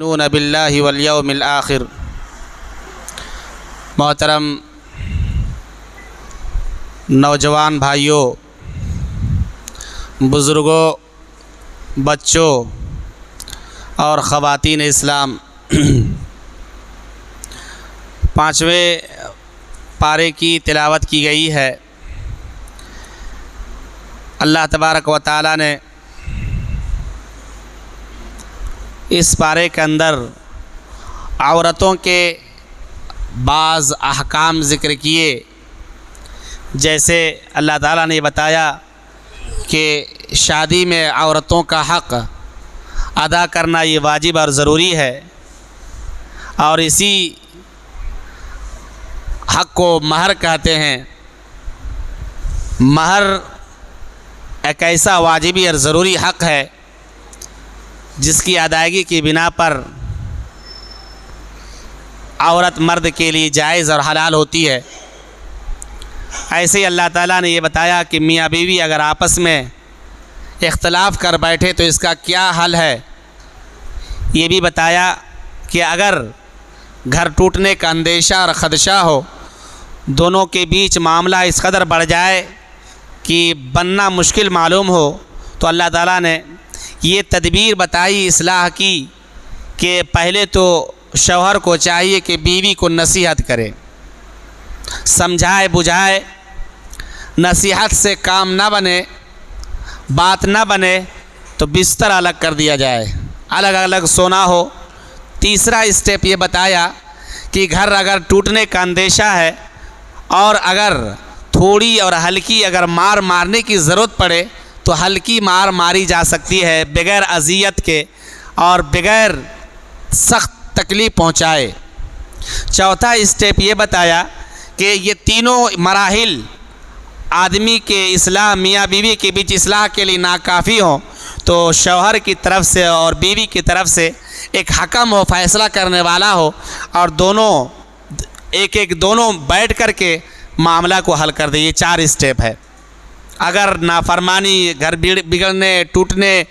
یؤمنون باللہ والیوم الآخر۔ محترم نوجوان بھائیوں، بزرگوں، بچوں اور خواتین اسلام، 5ویں پارے کی تلاوت کی گئی ہے۔ اللہ تبارک و تعالی نے اس پارے کے اندر عورتوں کے بعض احکام ذکر کیے، جیسے اللہ تعالیٰ نے بتایا کہ شادی میں عورتوں کا حق ادا کرنا یہ واجب اور ضروری ہے، اور اسی حق کو مہر کہتے ہیں۔ مہر ایک ایسا واجبی اور ضروری حق ہے جس کی ادائیگی کی بنا پر عورت مرد کے لیے جائز اور حلال ہوتی ہے۔ ایسے ہی اللہ تعالیٰ نے یہ بتایا کہ میاں بیوی اگر آپس میں اختلاف کر بیٹھے تو اس کا کیا حل ہے۔ یہ بھی بتایا کہ اگر گھر ٹوٹنے کا اندیشہ اور خدشہ ہو، دونوں کے بیچ معاملہ اس قدر بڑھ جائے کہ بننا مشکل معلوم ہو، تو اللہ تعالیٰ نے یہ تدبیر بتائی اصلاح کی کہ پہلے تو شوہر کو چاہیے کہ بیوی کو نصیحت کرے، سمجھائے بجھائے۔ نصیحت سے کام نہ بنے، بات نہ بنے تو بستر الگ کر دیا جائے، الگ الگ سونا ہو۔ تیسرا اسٹیپ یہ بتایا کہ گھر اگر ٹوٹنے کا اندیشہ ہے اور اگر تھوڑی اور ہلکی اگر مارنے کی ضرورت پڑے تو ہلکی ماری جا سکتی ہے، بغیر اذیت کے اور بغیر سخت تکلیف پہنچائے۔ چوتھا اسٹیپ یہ بتایا کہ یہ تینوں مراحل آدمی کے اصلاح، میاں بیوی کے بیچ اصلاح کے لیے ناکافی ہوں تو شوہر کی طرف سے اور بیوی کی طرف سے ایک حکم ہو، فیصلہ کرنے والا ہو، اور دونوں بیٹھ کر کے معاملہ کو حل کر دے۔ یہ 4 اسٹیپ ہے۔ اگر نافرمانی، گھر بگڑنے ٹوٹنے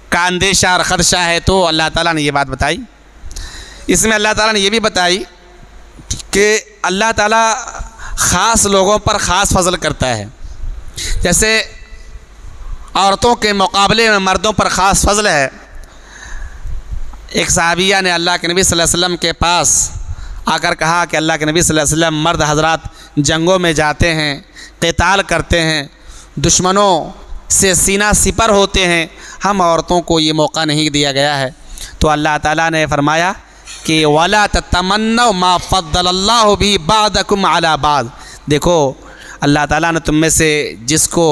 کا اندیشہ اور خدشہ ہے تو اللہ تعالیٰ نے یہ بات بتائی۔ اس میں اللہ تعالیٰ نے یہ بھی بتائی کہ اللہ تعالیٰ خاص لوگوں پر خاص فضل کرتا ہے، جیسے عورتوں کے مقابلے میں مردوں پر خاص فضل ہے۔ ایک صحابیہ نے اللہ کے نبی صلی اللہ علیہ وسلم کے پاس آ کر کہا کہ اللہ کے نبی صلی اللہ علیہ وسلم، مرد حضرات جنگوں میں جاتے ہیں، قتال کرتے ہیں، دشمنوں سے سینہ سپر ہوتے ہیں، ہم عورتوں کو یہ موقع نہیں دیا گیا ہے۔ تو اللہ تعالیٰ نے فرمایا کہ وَلَا تَتَمَنَّوْا مَا فَضَّلَ اللَّهُ بِهِ بَعْضَكُمْ عَلَى بَعْضٍ۔ دیکھو اللہ تعالیٰ نے تم میں سے جس کو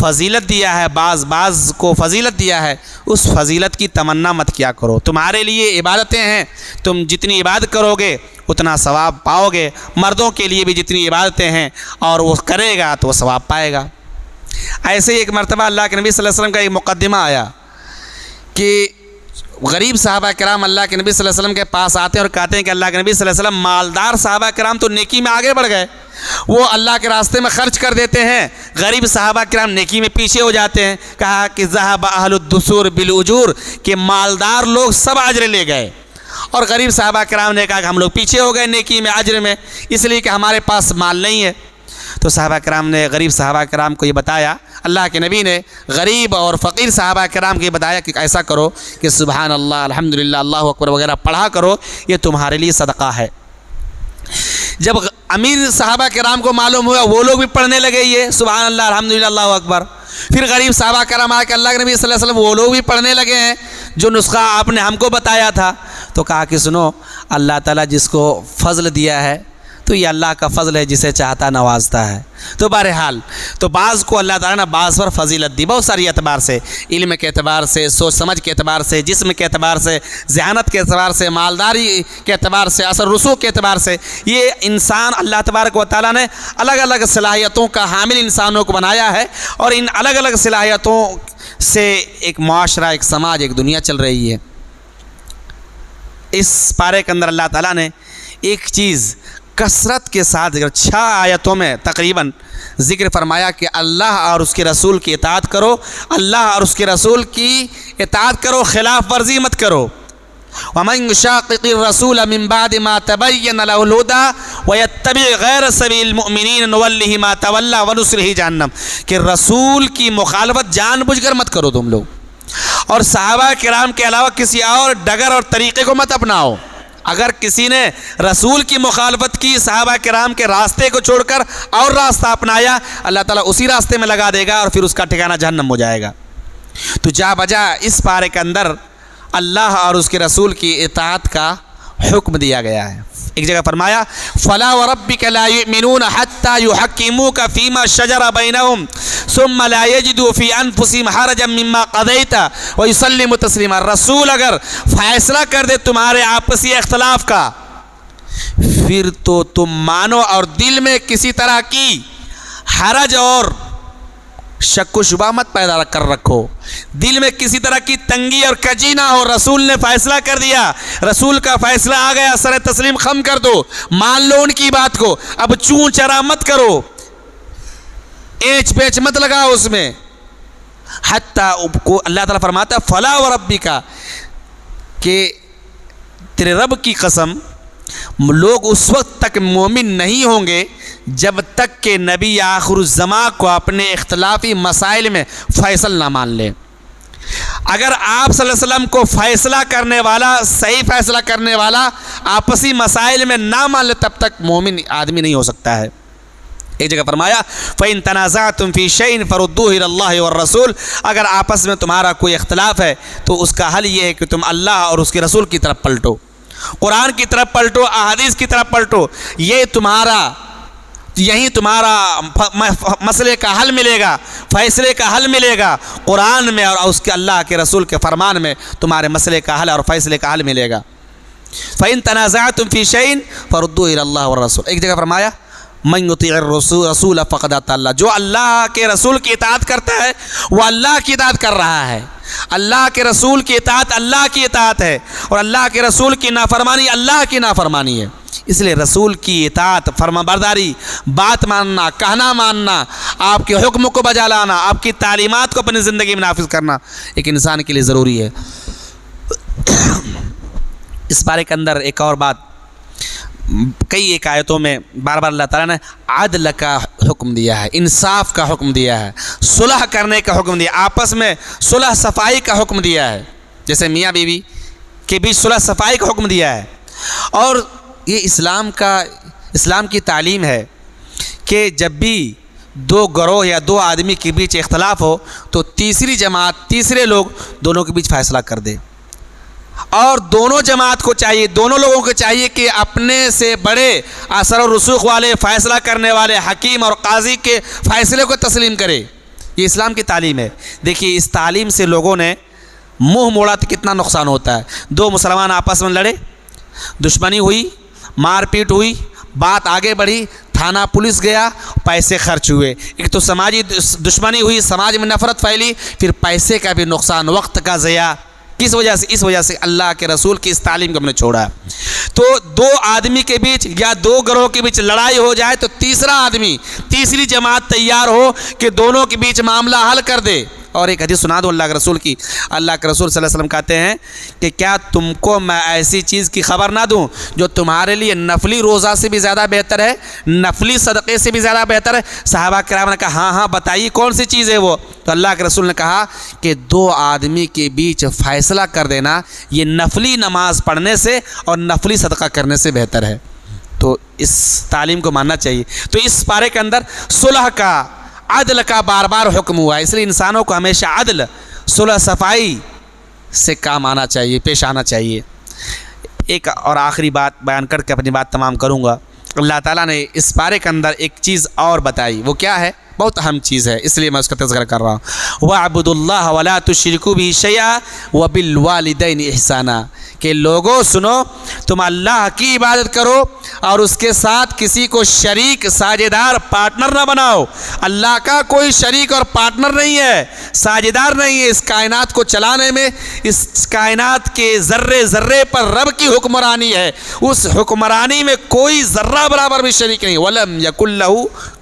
فضیلت دیا ہے، بعض کو فضیلت دیا ہے، اس فضیلت کی تمنا مت کیا کرو۔ تمہارے لیے عبادتیں ہیں، تم جتنی عبادت کرو گے اتنا ثواب پاؤ گے۔ مردوں کے لیے بھی جتنی عبادتیں ہیں اور وہ کرے گا تو وہ ثواب پائے گا۔ ایسے ہی ایک مرتبہ اللہ کے نبی صلی اللہ علیہ وسلم کا ایک مقدمہ آیا کہ غریب صحابہ کرام اللہ کے نبی صلی اللہ علیہ وسلم کے پاس آتے ہیں اور کہتے ہیں کہ اللہ کے نبی صلی اللہ علیہ وسلم، مالدار صحابہ کرام تو نیکی میں آگے بڑھ گئے، وہ اللہ کے راستے میں خرچ کر دیتے ہیں، غریب صحابہ کرام نیکی میں پیچھے ہو جاتے ہیں۔ کہا کہ ذہب اہل الدثور بالاجور، کہ مالدار لوگ سب اجر لے گئے، اور غریب صحابہ کرام نے کہا کہ ہم لوگ پیچھے ہو گئے نیکی میں، اجر میں، اس لیے کہ ہمارے پاس مال نہیں ہے۔ تو صحابہ کرام نے غریب صحابہ کرام کو یہ بتایا، اللہ کے نبی نے غریب اور فقیر صحابہ کرام کو یہ بتایا کہ ایسا کرو کہ سبحان اللہ، الحمدللہ، اللہ اکبر وغیرہ پڑھا کرو، یہ تمہارے لیے صدقہ ہے۔ جب امیر صحابہ کرام کو معلوم ہوا، وہ لوگ بھی پڑھنے لگے یہ سبحان اللہ، الحمدللہ، اللہ اکبر۔ پھر غریب صحابہ کرام آ کے اللہ کے نبی صلی اللہ علیہ وسلم، وہ لوگ بھی پڑھنے لگے ہیں جو نسخہ آپ نے ہم کو بتایا تھا۔ تو کہا کہ سنو، اللہ تعالیٰ جس کو فضل دیا ہے تو یہ اللہ کا فضل ہے، جسے چاہتا نوازتا ہے۔ تو بہرحال تو بعض کو اللہ تعالیٰ نے بعض پر فضیلت دی، بہت ساری اعتبار سے، علم کے اعتبار سے، سوچ سمجھ کے اعتبار سے، جسم کے اعتبار سے، ذہانت کے اعتبار سے، مالداری کے اعتبار سے، اثر رسوخ کے اعتبار سے۔ یہ انسان اللہ تبارک و تعالیٰ نے الگ الگ صلاحیتوں کا حامل انسانوں کو بنایا ہے، اور ان الگ الگ صلاحیتوں سے ایک معاشرہ، ایک سماج، ایک دنیا چل رہی ہے۔ اس پارے کے اندر اللہ تعالیٰ نے ایک چیز کثرت کے ساتھ 6 آیتوں میں تقریباً ذکر فرمایا کہ اللہ اور اس کے رسول کی اطاعت کرو، اللہ اور اس کے رسول کی اطاعت کرو، خلاف ورزی مت کرو۔ ومن يشاقق الرسول من بعد ما تبين له الهدى ويتبع غیر سبیل المؤمنین نولہ ما تولى ونصلہ جہنم، کہ رسول کی مخالفت جان بوجھ کر مت کرو تم لوگ، اور صحابہ کرام کے علاوہ کسی اور ڈگر اور طریقے کو مت اپناؤ۔ اگر کسی نے رسول کی مخالفت کی، صحابہ کرام کے راستے کو چھوڑ کر اور راستہ اپنایا، اللہ تعالیٰ اسی راستے میں لگا دے گا اور پھر اس کا ٹھکانہ جہنم ہو جائے گا۔ تو جا بجا اس پارے کے اندر اللہ اور اس کے رسول کی اطاعت کا حکم دیا گیا ہے۔ ایک جگہ فرمایا فَلَا وَرَبِّكَ لَا يُؤْمِنُونَ حَتَّى يُحَكِّمُوكَ فِي مَا شَجَرَ بَيْنَهُمْ ثُمَّ لَا يَجِدُوا فِي أَنفُسِهِمْ حَرَجًا مِّمَّا قَضَيْتَ وَيُسَلِّمُوا تَسْلِيمًا، رسول اگر فیصلہ کر دے تمہارے آپسی اختلاف کا، پھر تو تم مانو اور دل میں کسی طرح کی حرج اور شک و شبہ مت پیدا کر رکھو، دل میں کسی طرح کی تنگی اور کجی نہ ہو۔ رسول نے فیصلہ کر دیا، رسول کا فیصلہ آ گیا، سر تسلیم خم کر دو، مان لو ان کی بات کو، اب چون چرا مت کرو، اینچ پیچ مت لگاؤ اس میں۔ حتیٰ اللہ تعالیٰ فرماتا ہے فلا وربک، کہ تیرے رب کی قسم لوگ اس وقت تک مومن نہیں ہوں گے جب تک کہ نبی آخر الزمان کو اپنے اختلافی مسائل میں فیصل نہ مان لے۔ اگر آپ صلی اللہ علیہ وسلم کو فیصلہ کرنے والا، صحیح فیصلہ کرنے والا آپسی مسائل میں نہ مان لے، تب تک مومن آدمی نہیں ہو سکتا ہے۔ ایک جگہ فرمایا فَإِن تَنَازَعْتُمْ فِي شَيْءٍ فَرُدُّوهُ إِلَى اللَّهِ وَالرَّسُولِ، اگر آپس میں تمہارا کوئی اختلاف ہے تو اس کا حل یہ ہے کہ تم اللہ اور اس کے رسول کی طرف پلٹو، قرآن کی طرف پلٹو، احادیث کی طرف پلٹو، یہیں تمہارا مسئلے کا حل ملے گا، فیصلے کا حل ملے گا، قرآن میں اور اس کے اللہ کے رسول کے فرمان میں تمہارے مسئلے کا حل اور فیصلے کا حل ملے گا۔ فَإِن تَنَازَعْتُمْ فِي شَيْءٍ فَرُدُّوهُ إِلَى اللَّهِ وَالرَّسُولِ۔ ایک جگہ فرمایا مَن يُطِعِ الرَّسُولَ فَقَدْ أَطَاعَ اللَّهَ، جو اللہ کے رسول کی اطاعت کرتا ہے وہ اللہ کی اطاعت کر رہا ہے۔ اللہ کے رسول کی اطاعت اللہ کی اطاعت ہے، اور اللہ کے رسول کی نافرمانی اللہ کی نافرمانی ہے۔ اس لیے رسول کی اطاعت، فرما برداری، بات ماننا، کہنا ماننا، آپ کے حکم کو بجا لانا، آپ کی تعلیمات کو اپنی زندگی میں نافذ کرنا ایک انسان کے لیے ضروری ہے۔ اس بارے کے اندر ایک اور بات، کئی ایک آیتوں میں بار بار اللہ تعالیٰ نے عدل کا حکم دیا ہے، انصاف کا حکم دیا ہے، صلح کرنے کا حکم دیا، آپس میں صلح صفائی کا حکم دیا ہے، جیسے میاں بیوی کے بیچ صلح صفائی کا حکم دیا ہے۔ اور یہ اسلام کی تعلیم ہے کہ جب بھی دو گروہ یا دو آدمی کے بیچ اختلاف ہو تو تیسری جماعت، تیسرے لوگ دونوں کے بیچ فیصلہ کر دے، اور دونوں جماعت کو چاہیے، دونوں لوگوں کو چاہیے کہ اپنے سے بڑے اثر و رسوخ والے، فیصلہ کرنے والے حکیم اور قاضی کے فیصلے کو تسلیم کرے۔ یہ اسلام کی تعلیم ہے۔ دیکھیے اس تعلیم سے لوگوں نے منہ موڑا تو کتنا نقصان ہوتا ہے۔ دو مسلمان آپس میں لڑے، دشمنی ہوئی، مار پیٹ ہوئی، بات آگے بڑھی، تھانہ پولیس گیا، پیسے خرچ ہوئے، ایک تو سماجی دشمنی ہوئی، سماج میں نفرت پھیلی، پھر پیسے کا بھی نقصان، وقت کا ضیاع۔ کس وجہ سے؟ اس وجہ سے اللہ کے رسول کی اس تعلیم کو ہم نے چھوڑا۔ تو دو آدمی کے بیچ یا دو گروہ کے بیچ لڑائی ہو جائے تو تیسرا آدمی، تیسری جماعت تیار ہو کہ دونوں کے بیچ معاملہ حل کر دے۔ اور ایک حدیث سنا دو اللہ کے رسول کی۔ اللہ کے رسول صلی اللہ علیہ وسلم کہتے ہیں کہ کیا تم کو میں ایسی چیز کی خبر نہ دوں جو تمہارے لیے نفلی روزہ سے بھی زیادہ بہتر ہے، نفلی صدقے سے بھی زیادہ بہتر ہے؟ صحابہ کرام نے کہا ہاں ہاں بتائیے کون سی چیز ہے وہ؟ تو اللہ کے رسول نے کہا کہ دو آدمی کے بیچ فیصلہ کر دینا یہ نفلی نماز پڑھنے سے اور نفلی صدقہ کرنے سے بہتر ہے۔ تو اس تعلیم کو ماننا چاہیے۔ تو اس پارے کے اندر صلح کا، عدل کا بار بار حکم ہوا ہے، اس لیے انسانوں کو ہمیشہ عدل، صلح صفائی سے کام آنا چاہیے، پیش آنا چاہیے۔ ایک اور آخری بات بیان کر کے اپنی بات تمام کروں گا۔ اللہ تعالیٰ نے اس پارے کے اندر ایک چیز اور بتائی، وہ کیا ہے؟ بہت اہم چیز ہے، اس لیے میں اس کا تذکرہ کر رہا ہوں۔ وَاعْبُدُوا اللَّهَ وَلَا تُشْرِكُوا بِهِ شَيْئًا وَبِالْوَالِدَيْنِ إِحْسَانًا، کہ لوگوں سنو، تم اللہ کی عبادت کرو اور اس کے ساتھ کسی کو شریک، ساجدار، پارٹنر نہ بناؤ۔ اللہ کا کوئی شریک اور پارٹنر نہیں ہے، ساجدار نہیں ہے اس کائنات کو چلانے میں۔ اس کائنات کے ذرے ذرے پر رب کی حکمرانی ہے، اس حکمرانی میں کوئی ذرہ برابر بھی شریک نہیں۔ وَلَمْ يَكُنْ لَهُ